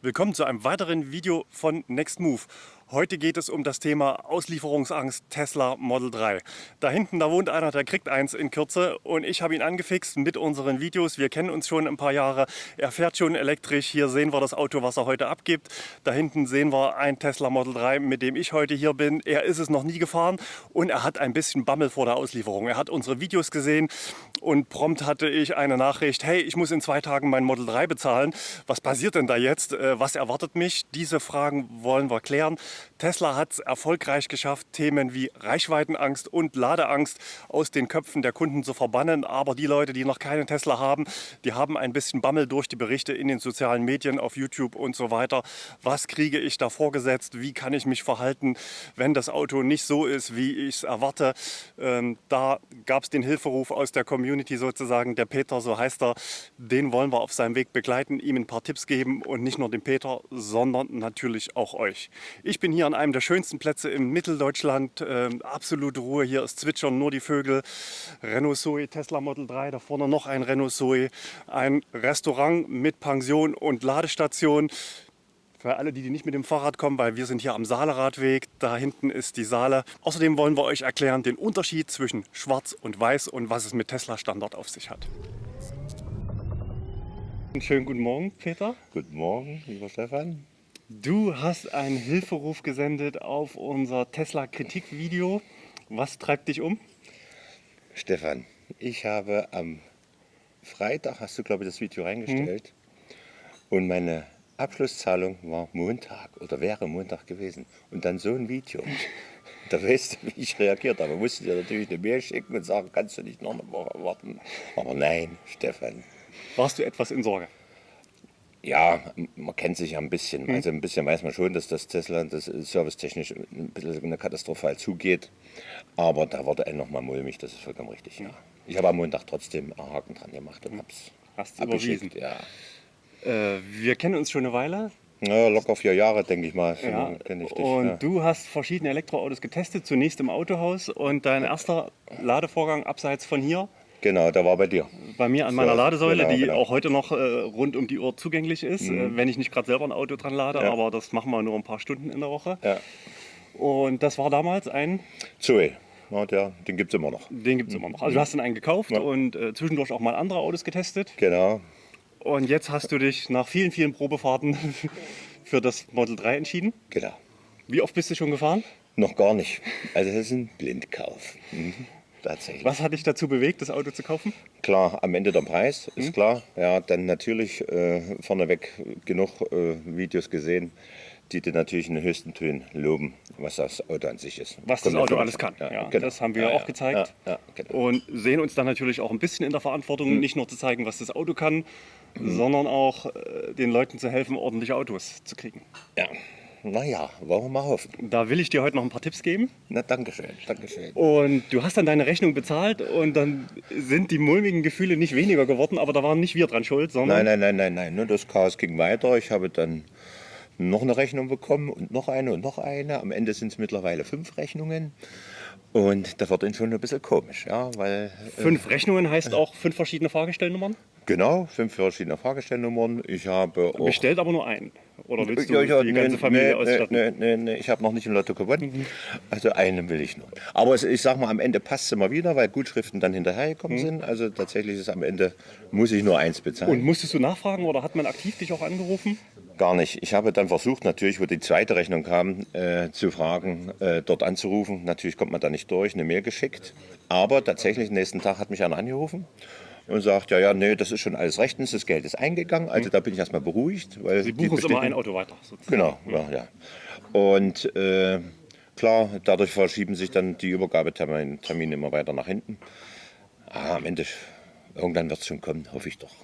Willkommen zu einem weiteren Video von Next Move. Heute geht es um das Thema Auslieferungsangst Tesla Model 3. Da hinten, da wohnt einer, der kriegt eins in Kürze und ich habe ihn angefixt mit unseren Videos. Wir kennen uns schon ein paar Jahre. Er fährt schon elektrisch. Hier sehen wir das Auto, was er heute abgibt. Da hinten sehen wir ein Tesla Model 3, mit dem ich heute hier bin. Er ist es noch nie gefahren und er hat ein bisschen Bammel vor der Auslieferung. Er hat unsere Videos gesehen und prompt hatte ich eine Nachricht: Hey, ich muss in 2 Tagen mein Model 3 bezahlen. Was passiert denn da jetzt? Was erwartet mich? Diese Fragen wollen wir klären. Tesla hat es erfolgreich geschafft, Themen wie Reichweitenangst und Ladeangst aus den Köpfen der Kunden zu verbannen. Aber die Leute, die noch keinen Tesla haben, die haben ein bisschen Bammel durch die Berichte in den sozialen Medien, auf YouTube und so weiter. Was kriege ich da vorgesetzt? Wie kann ich mich verhalten, wenn das Auto nicht so ist, wie ich es erwarte? Da gab es den Hilferuf aus der Community sozusagen. Der Peter, so heißt er, den wollen wir auf seinem Weg begleiten, ihm ein paar Tipps geben und nicht nur dem Peter, sondern natürlich auch euch. Ich bin hier an einem der schönsten Plätze in Mitteldeutschland. Absolute Ruhe, hier ist Zwitschern, nur die Vögel. Renault Zoe, Tesla Model 3, da vorne noch ein Renault Zoe. Ein Restaurant mit Pension und Ladestation. Für alle, die nicht mit dem Fahrrad kommen, weil wir sind hier am Saale-Radweg. Da hinten ist die Saale. Außerdem wollen wir euch erklären den Unterschied zwischen Schwarz und Weiß und was es mit Tesla Standard auf sich hat. Schönen guten Morgen, Peter. Guten Morgen, lieber Stefan. Du hast einen Hilferuf gesendet auf unser Tesla-Kritik-Video. Was treibt dich um? Stefan, ich habe am Freitag, hast du glaube ich das Video reingestellt, und meine Abschlusszahlung war Montag oder wäre Montag gewesen. Und dann so ein Video. Da weißt du, wie ich reagiert habe. Man musste dir natürlich eine Mail schicken und sagen, kannst du nicht noch eine Woche warten. Aber nein, Stefan. Warst du etwas in Sorge? Ja, man kennt sich ja ein bisschen. Also ein bisschen weiß man schon, dass das Tesla das servicetechnisch ein bisschen katastrophal zugeht. Aber da wurde er nochmal mulmig, das ist vollkommen richtig. Ja. Ich habe am Montag trotzdem einen Haken dran gemacht und hab's überwiesen. Ja. Wir kennen uns schon eine Weile. Ja, locker 4 Jahre, denke ich mal. Ja. Kenn ich dich, Und ja. du hast verschiedene Elektroautos getestet, zunächst im Autohaus. Und dein erster Ladevorgang abseits von hier? Genau, der war bei dir. Bei mir an meiner Ladesäule, genau, die genau. auch heute noch rund um die Uhr zugänglich ist, wenn ich nicht gerade selber ein Auto dran lade, Ja. aber das machen wir nur ein paar Stunden in der Woche. Ja. Und das war damals ein, Zoe, ja, den gibt es immer noch. den gibt es immer noch. Also du hast dann einen gekauft und zwischendurch auch mal andere Autos getestet. Genau, Und jetzt hast du dich nach vielen, vielen Probefahrten für das Model 3 entschieden. genau. Wie oft bist du schon gefahren? Noch gar nicht. Also das ist ein Blindkauf. Tatsächlich. Was hat dich dazu bewegt, das Auto zu kaufen? Klar, am Ende der Preis, ist klar. Ja, dann natürlich vorneweg genug Videos gesehen, die dir natürlich in den höchsten Tönen loben, was das Auto an sich ist. Was das Kommt Auto davon. alles kann. Ja, genau. das haben wir auch gezeigt. Ja, genau. Und sehen uns dann natürlich auch ein bisschen in der Verantwortung, nicht nur zu zeigen, was das Auto kann, sondern auch den Leuten zu helfen, ordentliche Autos zu kriegen. Ja, naja, wollen wir mal hoffen. Da will ich dir heute noch ein paar Tipps geben. Na, Dankeschön, Dankeschön. Und du hast dann deine Rechnung bezahlt und dann sind die mulmigen Gefühle nicht weniger geworden, aber da waren nicht wir dran schuld, sondern... Nein. Nur das Chaos ging weiter. Ich habe dann noch eine Rechnung bekommen und noch eine und noch eine. Am Ende sind es mittlerweile 5 Rechnungen. Und da wird dann schon ein bisschen komisch, ja, weil... 5 Rechnungen heißt auch 5 verschiedene Fahrgestellnummern? Genau, 5 verschiedene Fahrgestellnummern. Ich habe auch... Bestellt aber nur einen. Oder willst du die ganze Familie ausstatten? Nee, ich habe noch nicht im Lotto gewonnen. Also einen will ich nur. Aber ich sag mal, am Ende passt es immer wieder, weil Gutschriften dann hinterhergekommen sind. Also tatsächlich ist am Ende, muss ich nur 1 bezahlen. Und musstest du nachfragen oder hat man aktiv dich auch angerufen? Gar nicht. Ich habe dann versucht, natürlich, wo die zweite Rechnung kam, zu fragen, dort anzurufen. Natürlich kommt man da nicht durch, eine Mail geschickt. Aber tatsächlich, am nächsten Tag hat mich einer angerufen und sagt, ja, nee, das ist schon alles rechtens, das Geld ist eingegangen. Also da bin ich erstmal beruhigt. Weil Sie buchen es immer ein Auto weiter, sozusagen. Genau, ja. Und klar, dadurch verschieben sich dann die Übergabetermine immer weiter nach hinten. Aber am Ende, irgendwann wird es schon kommen, hoffe ich doch.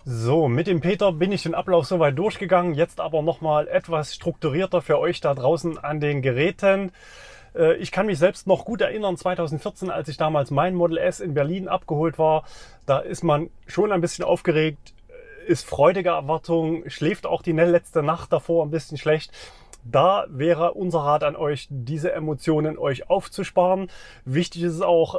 So, mit dem Peter bin ich den Ablauf soweit durchgegangen, jetzt aber nochmal etwas strukturierter für euch da draußen an den Geräten. Ich kann mich selbst noch gut erinnern, 2014, als ich damals mein Model S in Berlin abgeholt war, da ist man schon ein bisschen aufgeregt, ist freudige Erwartung, schläft auch die letzte Nacht davor ein bisschen schlecht. Da wäre unser Rat an euch, diese Emotionen euch aufzusparen. Wichtig ist es auch,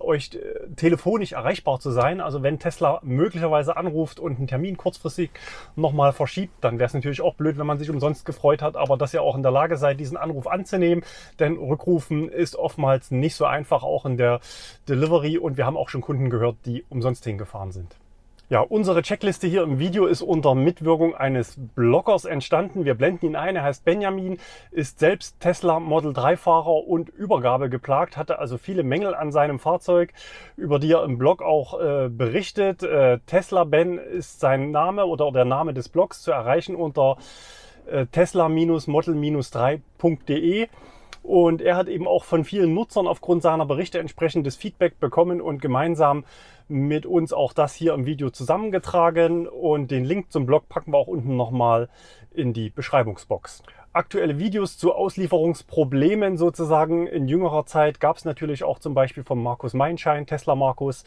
euch telefonisch erreichbar zu sein. Also wenn Tesla möglicherweise anruft und einen Termin kurzfristig nochmal verschiebt, dann wäre es natürlich auch blöd, wenn man sich umsonst gefreut hat, aber dass ihr auch in der Lage seid, diesen Anruf anzunehmen. Denn Rückrufen ist oftmals nicht so einfach, auch in der Delivery. Und wir haben auch schon Kunden gehört, die umsonst hingefahren sind. Ja, unsere Checkliste hier im Video ist unter Mitwirkung eines Bloggers entstanden. Wir blenden ihn ein. Er heißt Benjamin, ist selbst Tesla Model 3 Fahrer und Übergabe geplagt, hatte also viele Mängel an seinem Fahrzeug, über die er im Blog auch berichtet. Tesla Ben ist sein Name oder der Name des Blogs, zu erreichen unter tesla-model-3.de. Und er hat eben auch von vielen Nutzern aufgrund seiner Berichte entsprechendes Feedback bekommen und gemeinsam mit uns auch das hier im Video zusammengetragen. Und den Link zum Blog packen wir auch unten nochmal in die Beschreibungsbox. Aktuelle Videos zu Auslieferungsproblemen sozusagen in jüngerer Zeit gab es natürlich auch zum Beispiel von Markus Meinschein, Tesla Markus,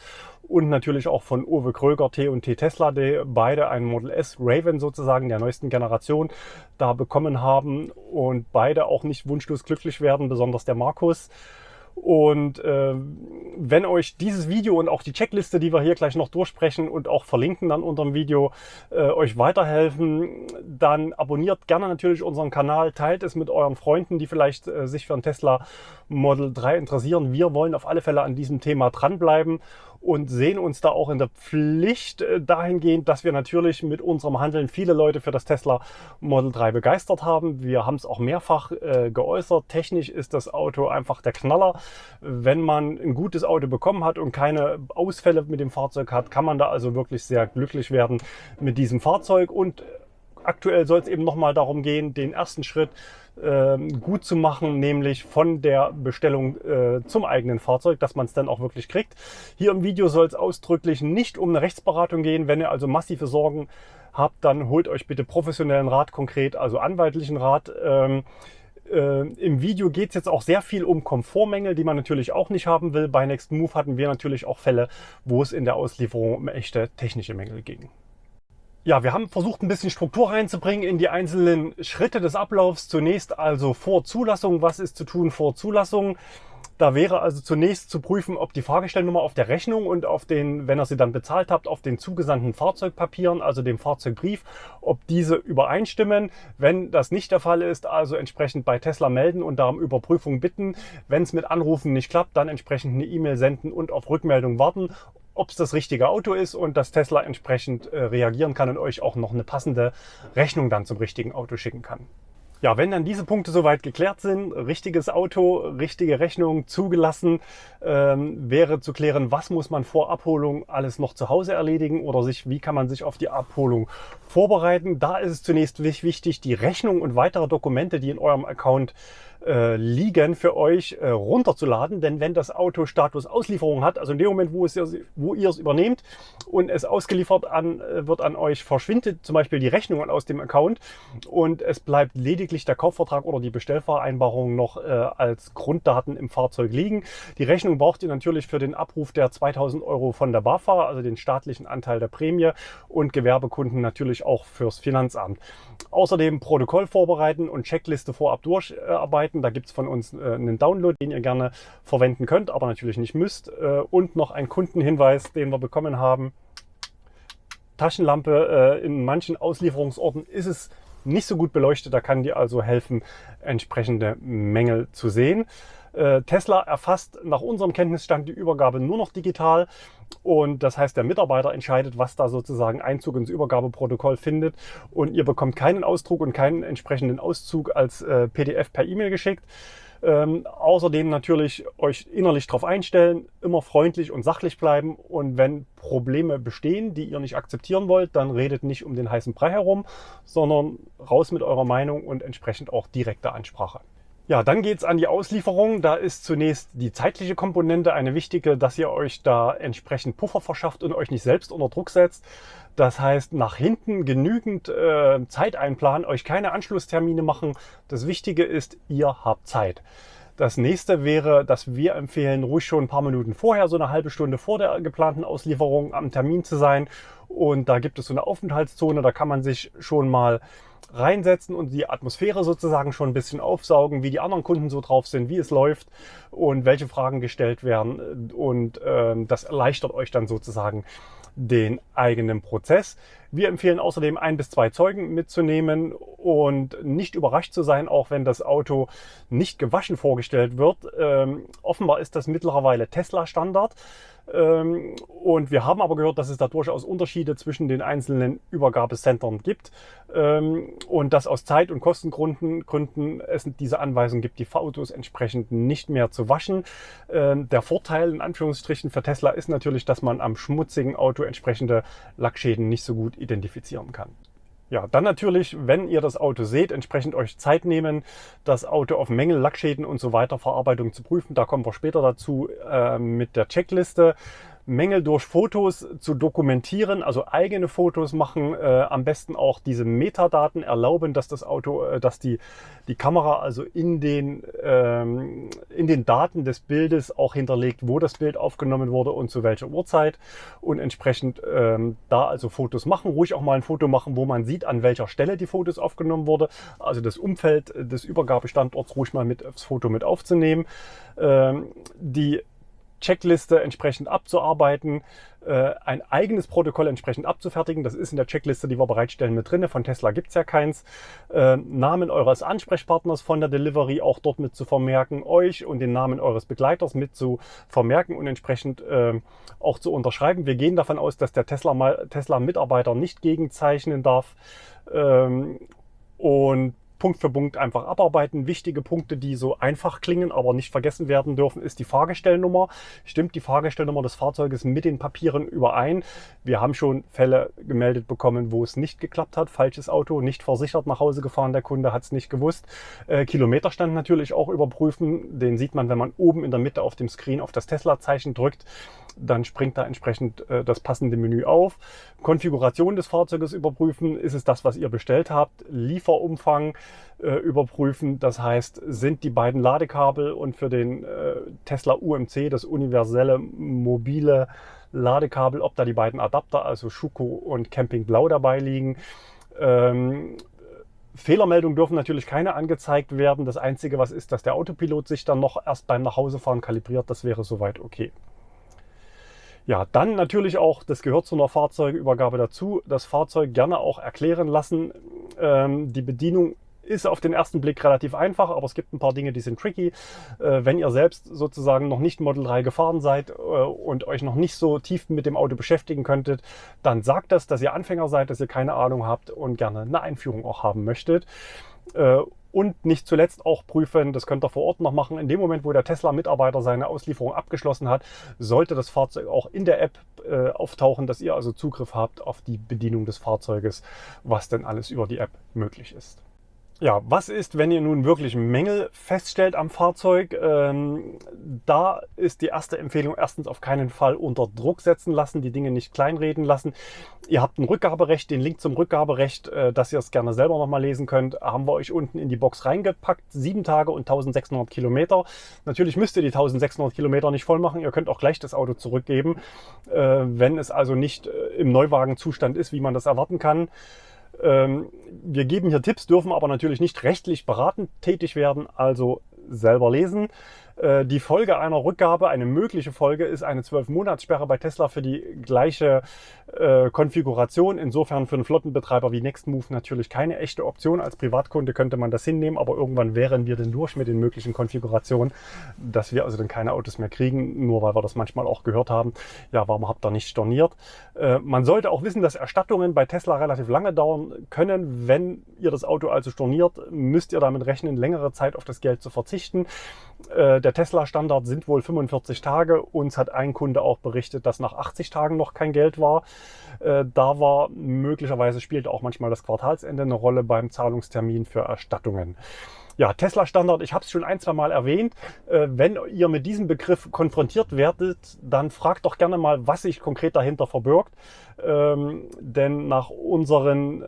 und natürlich auch von Uwe Kröger, T&T Tesla, die beide ein Model S Raven sozusagen der neuesten Generation da bekommen haben und beide auch nicht wunschlos glücklich werden, besonders der Markus. Und wenn euch dieses Video und auch die Checkliste, die wir hier gleich noch durchsprechen und auch verlinken dann unter dem Video, euch weiterhelfen, dann abonniert gerne natürlich unseren Kanal, teilt es mit euren Freunden, die vielleicht sich für ein Tesla Model 3 interessieren. Wir wollen auf alle Fälle an diesem Thema dranbleiben und sehen uns da auch in der Pflicht dahingehend, dass wir natürlich mit unserem Handeln viele Leute für das Tesla Model 3 begeistert haben. Wir haben es auch mehrfach geäußert. Technisch ist das Auto einfach der Knaller. Wenn man ein gutes Auto bekommen hat und keine Ausfälle mit dem Fahrzeug hat, kann man da also wirklich sehr glücklich werden mit diesem Fahrzeug. Und aktuell soll es eben nochmal darum gehen, den ersten Schritt gut zu machen, nämlich von der Bestellung zum eigenen Fahrzeug, dass man es dann auch wirklich kriegt. Hier im Video soll es ausdrücklich nicht um eine Rechtsberatung gehen. Wenn ihr also massive Sorgen habt, dann holt euch bitte professionellen Rat, konkret also anwaltlichen Rat. Im Video geht es jetzt auch sehr viel um Komfortmängel, die man natürlich auch nicht haben will. Bei Next Move hatten wir natürlich auch Fälle, wo es in der Auslieferung um echte technische Mängel ging. Ja, wir haben versucht, ein bisschen Struktur reinzubringen in die einzelnen Schritte des Ablaufs. Zunächst also vor Zulassung. Was ist zu tun vor Zulassung? Da wäre also zunächst zu prüfen, ob die Fahrgestellnummer auf der Rechnung und auf den, wenn ihr sie dann bezahlt habt, auf den zugesandten Fahrzeugpapieren, also dem Fahrzeugbrief, ob diese übereinstimmen. Wenn das nicht der Fall ist, also entsprechend bei Tesla melden und da um Überprüfung bitten. Wenn es mit Anrufen nicht klappt, dann entsprechend eine E-Mail senden und auf Rückmeldung warten, ob es das richtige Auto ist und dass Tesla entsprechend reagieren kann und euch auch noch eine passende Rechnung dann zum richtigen Auto schicken kann. Ja, wenn dann diese Punkte soweit geklärt sind, richtiges Auto, richtige Rechnung zugelassen, wäre zu klären, was muss man vor Abholung alles noch zu Hause erledigen oder wie kann man sich auf die Abholung vorbereiten. Da ist es zunächst wichtig, die Rechnung und weitere Dokumente, die in eurem Account liegen, für euch runterzuladen. Denn wenn das Auto Status Auslieferung hat, also in dem Moment, wo ihr es übernehmt und es ausgeliefert wird an euch, verschwindet zum Beispiel die Rechnung aus dem Account und es bleibt lediglich der Kaufvertrag oder die Bestellvereinbarung noch als Grunddaten im Fahrzeug liegen. Die Rechnung braucht ihr natürlich für den Abruf der 2.000 € von der BAFA, also den staatlichen Anteil der Prämie, und Gewerbekunden natürlich auch fürs Finanzamt. Außerdem Protokoll vorbereiten und Checkliste vorab durcharbeiten. Da gibt es von uns einen Download, den ihr gerne verwenden könnt, aber natürlich nicht müsst. Und noch ein Kundenhinweis, den wir bekommen haben. Taschenlampe, in manchen Auslieferungsorten ist es nicht so gut beleuchtet. Da kann die also helfen, entsprechende Mängel zu sehen. Tesla erfasst nach unserem Kenntnisstand die Übergabe nur noch digital. Und das heißt, der Mitarbeiter entscheidet, was da sozusagen Einzug ins Übergabeprotokoll findet. Und ihr bekommt keinen Ausdruck und keinen entsprechenden Auszug als PDF per E-Mail geschickt. Außerdem natürlich euch innerlich darauf einstellen, immer freundlich und sachlich bleiben. Und wenn Probleme bestehen, die ihr nicht akzeptieren wollt, dann redet nicht um den heißen Brei herum, sondern raus mit eurer Meinung und entsprechend auch direkte Ansprache. Ja, dann geht es an die Auslieferung. Da ist zunächst die zeitliche Komponente eine wichtige, dass ihr euch da entsprechend Puffer verschafft und euch nicht selbst unter Druck setzt. Das heißt, nach hinten genügend Zeit einplanen, euch keine Anschlusstermine machen. Das Wichtige ist, ihr habt Zeit. Das nächste wäre, dass wir empfehlen, ruhig schon ein paar Minuten vorher, so eine halbe Stunde vor der geplanten Auslieferung am Termin zu sein. Und da gibt es so eine Aufenthaltszone, da kann man sich schon mal reinsetzen und die Atmosphäre sozusagen schon ein bisschen aufsaugen, wie die anderen Kunden so drauf sind, wie es läuft und welche Fragen gestellt werden. Und das erleichtert euch dann sozusagen den eigenen Prozess. Wir empfehlen außerdem 1 bis 2 Zeugen mitzunehmen und nicht überrascht zu sein, auch wenn das Auto nicht gewaschen vorgestellt wird. Offenbar ist das mittlerweile Tesla-Standard. Und wir haben aber gehört, dass es da durchaus Unterschiede zwischen den einzelnen Übergabezentren gibt und dass aus Zeit- und Kostengründen es diese Anweisung gibt, die Autos entsprechend nicht mehr zu waschen. Der Vorteil in Anführungsstrichen für Tesla ist natürlich, dass man am schmutzigen Auto entsprechende Lackschäden nicht so gut identifizieren kann. Ja, dann natürlich, wenn ihr das Auto seht, entsprechend euch Zeit nehmen, das Auto auf Mängel, Lackschäden und so weiter, Verarbeitung zu prüfen. Da kommen wir später dazu mit der Checkliste. Mängel durch Fotos zu dokumentieren, also eigene Fotos machen, am besten auch diese Metadaten erlauben, dass das Auto, dass die Kamera also in den Daten des Bildes auch hinterlegt, wo das Bild aufgenommen wurde und zu welcher Uhrzeit und entsprechend da also Fotos machen, ruhig auch mal ein Foto machen, wo man sieht, an welcher Stelle die Fotos aufgenommen wurde, also das Umfeld des Übergabestandorts ruhig mal mit aufs Foto mit aufzunehmen, die Checkliste entsprechend abzuarbeiten, ein eigenes Protokoll entsprechend abzufertigen. Das ist in der Checkliste, die wir bereitstellen, mit drin. Von Tesla gibt es ja keins. Namen eures Ansprechpartners von der Delivery auch dort mit zu vermerken, euch und den Namen eures Begleiters mit zu vermerken und entsprechend auch zu unterschreiben. Wir gehen davon aus, dass der Tesla-Mitarbeiter nicht gegenzeichnen darf und Punkt für Punkt einfach abarbeiten. Wichtige Punkte, die so einfach klingen, aber nicht vergessen werden dürfen, ist die Fahrgestellnummer. Stimmt die Fahrgestellnummer des Fahrzeuges mit den Papieren überein? Wir haben schon Fälle gemeldet bekommen, wo es nicht geklappt hat. Falsches Auto, nicht versichert, nach Hause gefahren, der Kunde hat es nicht gewusst. Kilometerstand natürlich auch überprüfen. Den sieht man, wenn man oben in der Mitte auf dem Screen auf das Tesla-Zeichen drückt. Dann springt da entsprechend das passende Menü auf. Konfiguration des Fahrzeuges überprüfen. Ist es das, was ihr bestellt habt? Lieferumfang überprüfen. Das heißt, sind die beiden Ladekabel und für den Tesla UMC, das universelle mobile Ladekabel, ob da die beiden Adapter, also Schuko und Camping Blau dabei liegen. Fehlermeldungen dürfen natürlich keine angezeigt werden. Das Einzige, was ist, dass der Autopilot sich dann noch erst beim Nachhausefahren kalibriert. Das wäre soweit okay. Ja, dann natürlich auch, das gehört zu einer Fahrzeugübergabe dazu, das Fahrzeug gerne auch erklären lassen. Die Bedienung ist auf den ersten Blick relativ einfach, aber es gibt ein paar Dinge, die sind tricky. Wenn ihr selbst sozusagen noch nicht Model 3 gefahren seid und euch noch nicht so tief mit dem Auto beschäftigen könntet, dann sagt das, dass ihr Anfänger seid, dass ihr keine Ahnung habt und gerne eine Einführung auch haben möchtet. Und nicht zuletzt auch prüfen, das könnt ihr vor Ort noch machen, in dem Moment, wo der Tesla-Mitarbeiter seine Auslieferung abgeschlossen hat, sollte das Fahrzeug auch in der App auftauchen, dass ihr also Zugriff habt auf die Bedienung des Fahrzeuges, was denn alles über die App möglich ist. Ja, was ist, wenn ihr nun wirklich Mängel feststellt am Fahrzeug? Da ist die erste Empfehlung, erstens auf keinen Fall unter Druck setzen lassen, die Dinge nicht kleinreden lassen. Ihr habt ein Rückgaberecht, den Link zum Rückgaberecht, dass ihr es gerne selber nochmal lesen könnt, haben wir euch unten in die Box reingepackt. 7 Tage und 1600 Kilometer. Natürlich müsst ihr die 1600 Kilometer nicht voll machen. Ihr könnt auch gleich das Auto zurückgeben, wenn es also nicht im Neuwagenzustand ist, wie man das erwarten kann. Wir geben hier Tipps, dürfen aber natürlich nicht rechtlich beratend tätig werden, also selber lesen. Die Folge einer Rückgabe, eine mögliche Folge, ist eine 12-Monats-Sperre bei Tesla für die gleiche Konfiguration. Insofern für einen Flottenbetreiber wie Nextmove natürlich keine echte Option. Als Privatkunde könnte man das hinnehmen, aber irgendwann wären wir dann durch mit den möglichen Konfigurationen, dass wir also dann keine Autos mehr kriegen, nur weil wir das manchmal auch gehört haben. Ja, warum habt ihr nicht storniert? Man sollte auch wissen, dass Erstattungen bei Tesla relativ lange dauern können. Wenn ihr das Auto also storniert, müsst ihr damit rechnen, längere Zeit auf das Geld zu verzichten. Der Tesla-Standard sind wohl 45 Tage. Uns hat ein Kunde auch berichtet, dass nach 80 Tagen noch kein Geld war. Da war möglicherweise, spielte auch manchmal das Quartalsende eine Rolle beim Zahlungstermin für Erstattungen. Ja, Tesla-Standard, ich habe es schon ein, zwei Mal erwähnt. Wenn ihr mit diesem Begriff konfrontiert werdet, dann fragt doch gerne mal, was sich konkret dahinter verbirgt. Denn nach unseren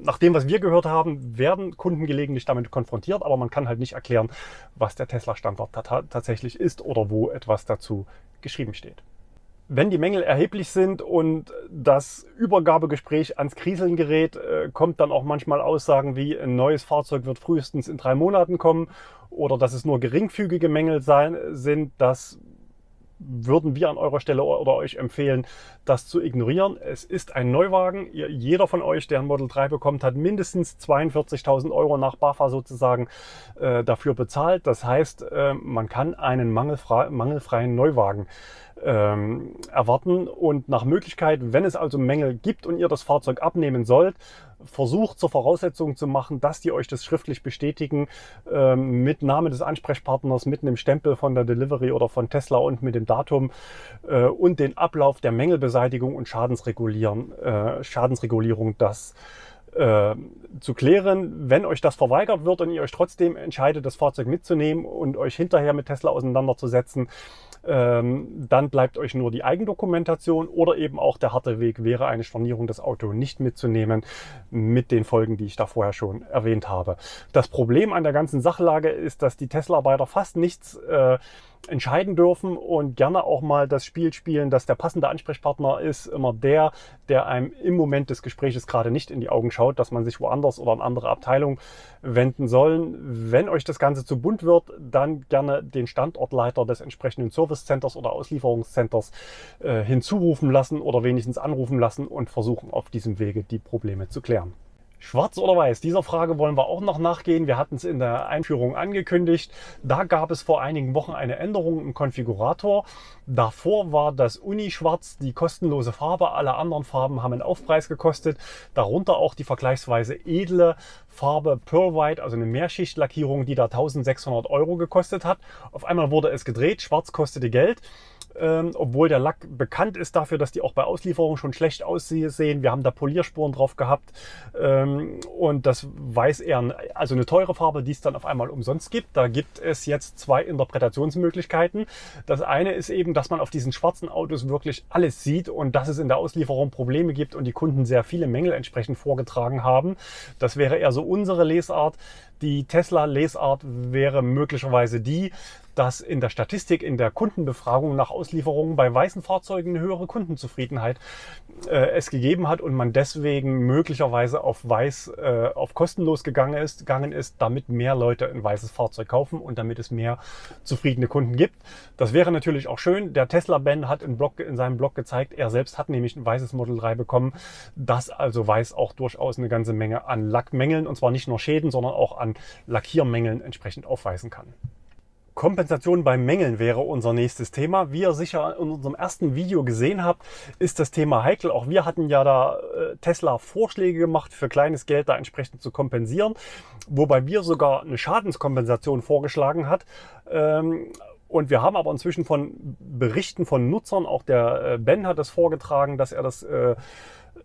nach dem, was wir gehört haben, werden Kunden gelegentlich damit konfrontiert, aber man kann halt nicht erklären, was der Tesla-Standard tatsächlich ist oder wo etwas dazu geschrieben steht. Wenn die Mängel erheblich sind und das Übergabegespräch ans Kriseln gerät, kommt dann auch manchmal Aussagen wie, ein neues Fahrzeug wird frühestens in 3 Monaten kommen oder dass es nur geringfügige Mängel sind. Das würden wir an eurer Stelle oder euch empfehlen, das zu ignorieren. Es ist ein Neuwagen. Jeder von euch, der ein Model 3 bekommt, hat mindestens 42.000 Euro nach BAFA sozusagen dafür bezahlt. Das heißt, man kann einen mangelfreien Neuwagen erwarten und nach Möglichkeit, wenn es also Mängel gibt und ihr das Fahrzeug abnehmen sollt, versucht zur Voraussetzung zu machen, dass die euch das schriftlich bestätigen, mit Name des Ansprechpartners, mit einem Stempel von der Delivery oder von Tesla und mit dem Datum und den Ablauf der Mängelbeseitigung und Schadensregulierung, das zu klären. Wenn euch das verweigert wird und ihr euch trotzdem entscheidet, das Fahrzeug mitzunehmen und euch hinterher mit Tesla auseinanderzusetzen, dann bleibt euch nur die Eigendokumentation oder eben auch der harte Weg wäre eine Stornierung, das Auto nicht mitzunehmen, mit den Folgen, die ich da vorher schon erwähnt habe. Das Problem an der ganzen Sachlage ist, dass die Tesla-Arbeiter fast nichts entscheiden dürfen und gerne auch mal das Spiel spielen, dass der passende Ansprechpartner ist immer der einem im Moment des Gesprächs gerade nicht in die Augen schaut, dass man sich woanders oder an andere Abteilung wenden soll. Wenn euch das Ganze zu bunt wird, dann gerne den Standortleiter des entsprechenden Service Centers oder Auslieferungscenters hinzurufen lassen oder wenigstens anrufen lassen und versuchen auf diesem Wege die Probleme zu klären. Schwarz oder weiß? Dieser Frage wollen wir auch noch nachgehen. Wir hatten es in der Einführung angekündigt. Da gab es vor einigen Wochen eine Änderung im Konfigurator. Davor war das Uni-Schwarz die kostenlose Farbe. Alle anderen Farben haben einen Aufpreis gekostet. Darunter auch die vergleichsweise edle Farbe Pearl White, also eine Mehrschichtlackierung, die da 1.600 Euro gekostet hat. Auf einmal wurde es gedreht. Schwarz kostete Geld. Obwohl der Lack bekannt ist dafür, dass die auch bei Auslieferung schon schlecht aussehen. Wir haben da Polierspuren drauf gehabt und das weiß er, also eine teure Farbe, die es dann auf einmal umsonst gibt. Da gibt es jetzt 2 Interpretationsmöglichkeiten. Das eine ist eben, dass man auf diesen schwarzen Autos wirklich alles sieht und dass es in der Auslieferung Probleme gibt und die Kunden sehr viele Mängel entsprechend vorgetragen haben. Das wäre eher so unsere Lesart. Die Tesla-Lesart wäre möglicherweise die, dass in der Statistik, in der Kundenbefragung nach Auslieferungen bei weißen Fahrzeugen eine höhere Kundenzufriedenheit es gegeben hat und man deswegen möglicherweise auf weiß, auf kostenlos gegangen ist, damit mehr Leute ein weißes Fahrzeug kaufen und damit es mehr zufriedene Kunden gibt. Das wäre natürlich auch schön. Der Tesla-Ben hat in seinem Blog gezeigt, er selbst hat nämlich ein weißes Model 3 bekommen, das also weiß auch durchaus eine ganze Menge an Lackmängeln und zwar nicht nur Schäden, sondern auch an Lackiermängeln entsprechend aufweisen kann. Kompensation bei Mängeln wäre unser nächstes Thema. Wie ihr sicher in unserem ersten Video gesehen habt, ist das Thema heikel. Auch wir hatten ja da Tesla Vorschläge gemacht, für kleines Geld da entsprechend zu kompensieren, wobei wir sogar eine Schadenskompensation vorgeschlagen hat. Und wir haben aber inzwischen von Berichten von Nutzern, auch der Ben hat das vorgetragen, dass er das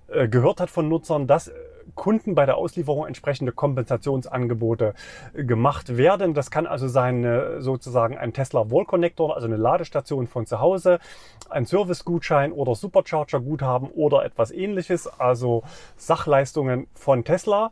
gehört hat von Nutzern, dass Kunden bei der Auslieferung entsprechende Kompensationsangebote gemacht werden. Das kann also sein, sozusagen ein Tesla Wall Connector, also eine Ladestation von zu Hause, ein Servicegutschein oder Supercharger-Guthaben oder etwas Ähnliches, also Sachleistungen von Tesla.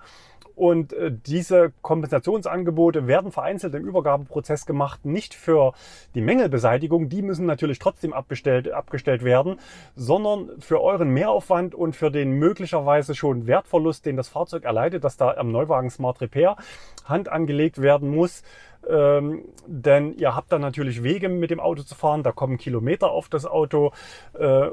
Und diese Kompensationsangebote werden vereinzelt im Übergabeprozess gemacht, nicht für die Mängelbeseitigung, die müssen natürlich trotzdem abgestellt werden, sondern für euren Mehraufwand und für den möglicherweise schon Wertverlust, den das Fahrzeug erleidet, dass da am Neuwagen Smart Repair Hand angelegt werden muss. Denn ihr habt dann natürlich Wege mit dem Auto zu fahren, da kommen Kilometer auf das Auto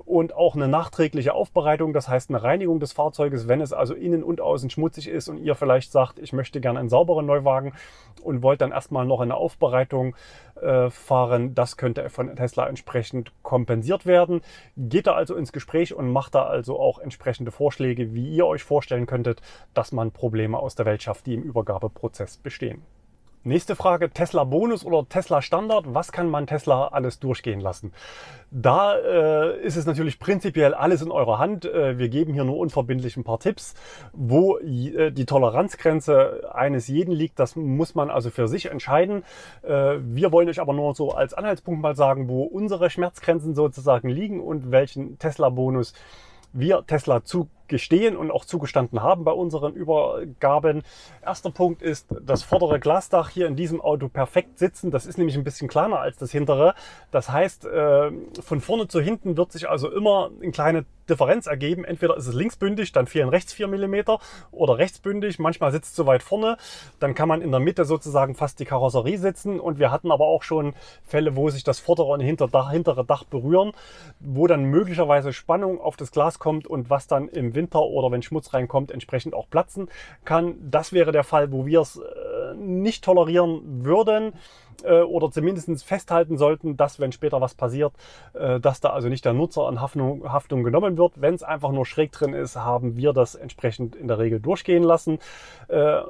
und auch eine nachträgliche Aufbereitung, das heißt eine Reinigung des Fahrzeuges, wenn es also innen und außen schmutzig ist und ihr vielleicht sagt, ich möchte gerne einen sauberen Neuwagen und wollt dann erstmal noch eine Aufbereitung fahren, das könnte von Tesla entsprechend kompensiert werden. Geht da also ins Gespräch und macht da also auch entsprechende Vorschläge, wie ihr euch vorstellen könntet, dass man Probleme aus der Welt schafft, die im Übergabeprozess bestehen. Nächste Frage, Tesla Bonus oder Tesla Standard, was kann man Tesla alles durchgehen lassen? Da ist es natürlich prinzipiell alles in eurer Hand. Wir geben hier nur unverbindlich ein paar Tipps. Wo die Toleranzgrenze eines jeden liegt, das muss man also für sich entscheiden. Wir wollen euch aber nur so als Anhaltspunkt mal sagen, wo unsere Schmerzgrenzen sozusagen liegen und welchen Tesla Bonus wir Tesla gestehen und auch zugestanden haben bei unseren Übergaben. Erster Punkt ist das vordere Glasdach hier in diesem Auto perfekt sitzen. Das ist nämlich ein bisschen kleiner als das hintere. Das heißt, von vorne zu hinten wird sich also immer eine kleine Differenz ergeben. Entweder ist es linksbündig, dann fehlen rechts 4 mm oder rechtsbündig. Manchmal sitzt es zu weit vorne. Dann kann man in der Mitte sozusagen fast die Karosserie sitzen. Und wir hatten aber auch schon Fälle, wo sich das vordere und hintere Dach berühren, wo dann möglicherweise Spannung auf das Glas kommt und was dann im Winter oder wenn Schmutz reinkommt, entsprechend auch platzen kann. Das wäre der Fall, wo wir es nicht tolerieren würden. Oder zumindest festhalten sollten, dass, wenn später was passiert, dass da also nicht der Nutzer an Haftung genommen wird. Wenn es einfach nur schräg drin ist, haben wir das entsprechend in der Regel durchgehen lassen.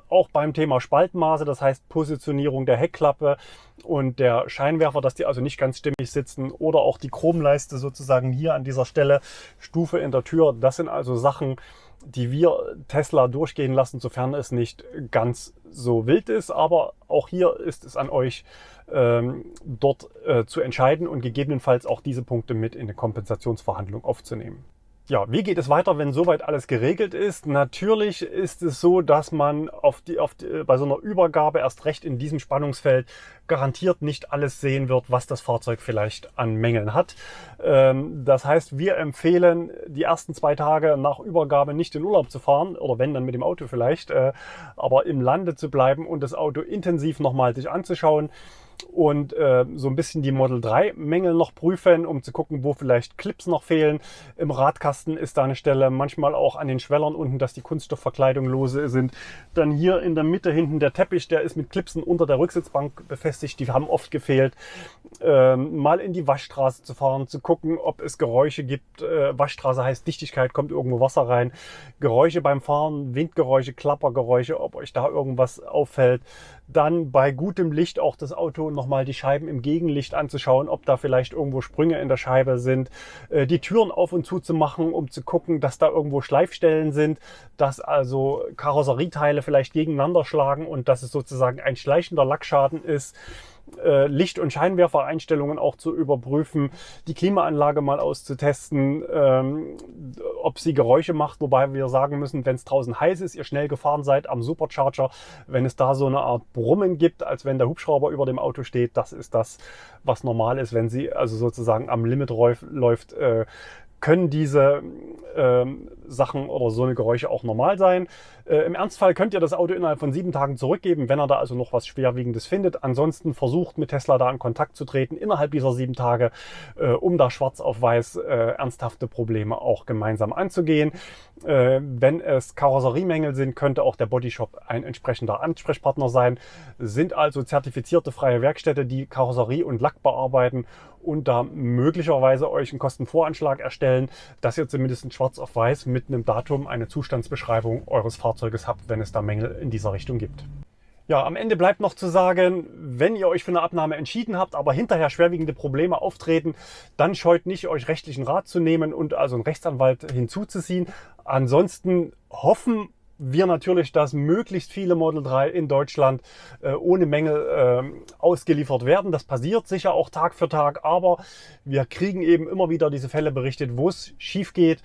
Auch beim Thema Spaltmaße, das heißt Positionierung der Heckklappe und der Scheinwerfer, dass die also nicht ganz stimmig sitzen, oder auch die Chromleiste sozusagen hier an dieser Stelle, Stufe in der Tür. Das sind also Sachen, die wir Tesla durchgehen lassen, sofern es nicht ganz so wild ist. Aber auch hier ist es an euch, dort zu entscheiden und gegebenenfalls auch diese Punkte mit in eine Kompensationsverhandlung aufzunehmen. Ja, wie geht es weiter, wenn soweit alles geregelt ist? Natürlich ist es so, dass man bei so einer Übergabe erst recht in diesem Spannungsfeld garantiert nicht alles sehen wird, was das Fahrzeug vielleicht an Mängeln hat. Das heißt, wir empfehlen, die ersten 2 Tage nach Übergabe nicht in Urlaub zu fahren, oder wenn, dann mit dem Auto vielleicht, aber im Lande zu bleiben und das Auto intensiv nochmal sich anzuschauen. Und so ein bisschen die Model 3 Mängel noch prüfen, um zu gucken, wo vielleicht Clips noch fehlen. Im Radkasten ist da eine Stelle, manchmal auch an den Schwellern unten, dass die Kunststoffverkleidung lose sind. Dann hier in der Mitte hinten der Teppich, der ist mit Clipsen unter der Rücksitzbank befestigt, die haben oft gefehlt. Mal in die Waschstraße zu fahren, zu gucken, ob es Geräusche gibt. Waschstraße heißt Dichtigkeit, kommt irgendwo Wasser rein. Geräusche beim Fahren, Windgeräusche, Klappergeräusche, ob euch da irgendwas auffällt. Dann bei gutem Licht auch das Auto nochmal die Scheiben im Gegenlicht anzuschauen, ob da vielleicht irgendwo Sprünge in der Scheibe sind. Die Türen auf und zu machen, um zu gucken, dass da irgendwo Schleifstellen sind, dass also Karosserieteile vielleicht gegeneinander schlagen und dass es sozusagen ein schleichender Lackschaden ist. Licht- und Scheinwerfereinstellungen auch zu überprüfen, die Klimaanlage mal auszutesten, ob sie Geräusche macht, wobei wir sagen müssen, wenn es draußen heiß ist, ihr schnell gefahren seid am Supercharger, wenn es da so eine Art Brummen gibt, als wenn der Hubschrauber über dem Auto steht, das ist das, was normal ist, wenn sie also sozusagen am Limit läuft, können diese Sachen oder so eine Geräusche auch normal sein. Im Ernstfall könnt ihr das Auto innerhalb von 7 Tagen zurückgeben, wenn er da also noch was Schwerwiegendes findet. Ansonsten versucht mit Tesla da in Kontakt zu treten innerhalb dieser 7 Tage, um da schwarz auf weiß ernsthafte Probleme auch gemeinsam anzugehen. Wenn es Karosseriemängel sind, könnte auch der Bodyshop ein entsprechender Ansprechpartner sein. Sind also zertifizierte freie Werkstätte, die Karosserie und Lack bearbeiten und da möglicherweise euch einen Kostenvoranschlag erstellen, dass ihr zumindest schwarz auf weiß mit einem Datum eine Zustandsbeschreibung eures Fahrzeuges habt, wenn es da Mängel in dieser Richtung gibt. Ja, am Ende bleibt noch zu sagen, wenn ihr euch für eine Abnahme entschieden habt, aber hinterher schwerwiegende Probleme auftreten, dann scheut nicht, euch rechtlichen Rat zu nehmen und also einen Rechtsanwalt hinzuzuziehen. Ansonsten hoffen wir natürlich, dass möglichst viele Model 3 in Deutschland ohne Mängel ausgeliefert werden. Das passiert sicher auch Tag für Tag, aber wir kriegen eben immer wieder diese Fälle berichtet, wo es schief geht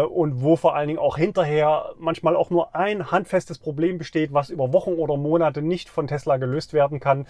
und wo vor allen Dingen auch hinterher manchmal auch nur ein handfestes Problem besteht, was über Wochen oder Monate nicht von Tesla gelöst werden kann.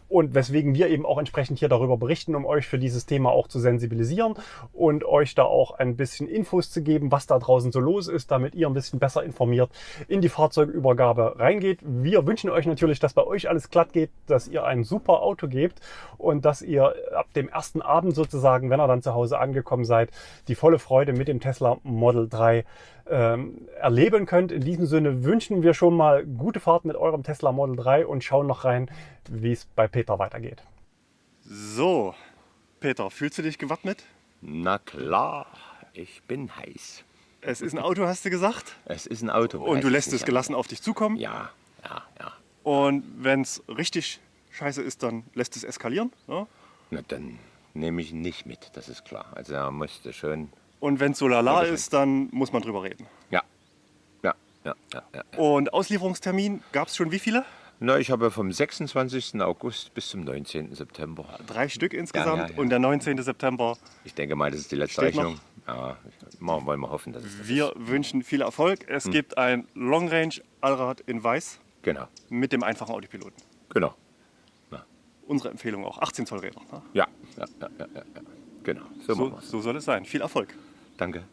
Und weswegen wir eben auch entsprechend hier darüber berichten, um euch für dieses Thema auch zu sensibilisieren und euch da auch ein bisschen Infos zu geben, was da draußen so los ist, damit ihr ein bisschen besser informiert in die Fahrzeugübergabe reingeht. Wir wünschen euch natürlich, dass bei euch alles glatt geht, dass ihr ein super Auto gebt und dass ihr ab dem ersten Abend sozusagen, wenn ihr dann zu Hause angekommen seid, die volle Freude mit dem Tesla Model 3 erleben könnt. In diesem Sinne wünschen wir schon mal gute Fahrt mit eurem Tesla Model 3 und schauen noch rein, wie es bei Peter weitergeht. So, Peter, fühlst du dich gewappnet? Na klar, ich bin heiß. Es ist ein Auto, hast du gesagt? Es ist ein Auto. Und du lässt es gelassen auf dich zukommen? Ja. Und wenn es richtig scheiße ist, dann lässt es eskalieren? Ja? Na, dann nehme ich ihn nicht mit, das ist klar. Also er musste schon... Und wenn es so lala ist, dann muss man drüber reden. Ja. Und Auslieferungstermin, gab es schon wie viele? Na, ich habe vom 26. August bis zum 19. September. 3 Stück insgesamt Ja. und der 19. September. Ich denke mal, das ist die letzte Steht Rechnung. Ja, wollen wir hoffen, dass es das Wir wünschen viel Erfolg. Es gibt ein Long Range Allrad in Weiß Genau, mit dem einfachen Audi-Piloten. genau. Unsere Empfehlung auch, 18 Zoll Räder. Ne? Ja. Genau, so machen So, wir's. so soll es sein. Viel Erfolg. Danke.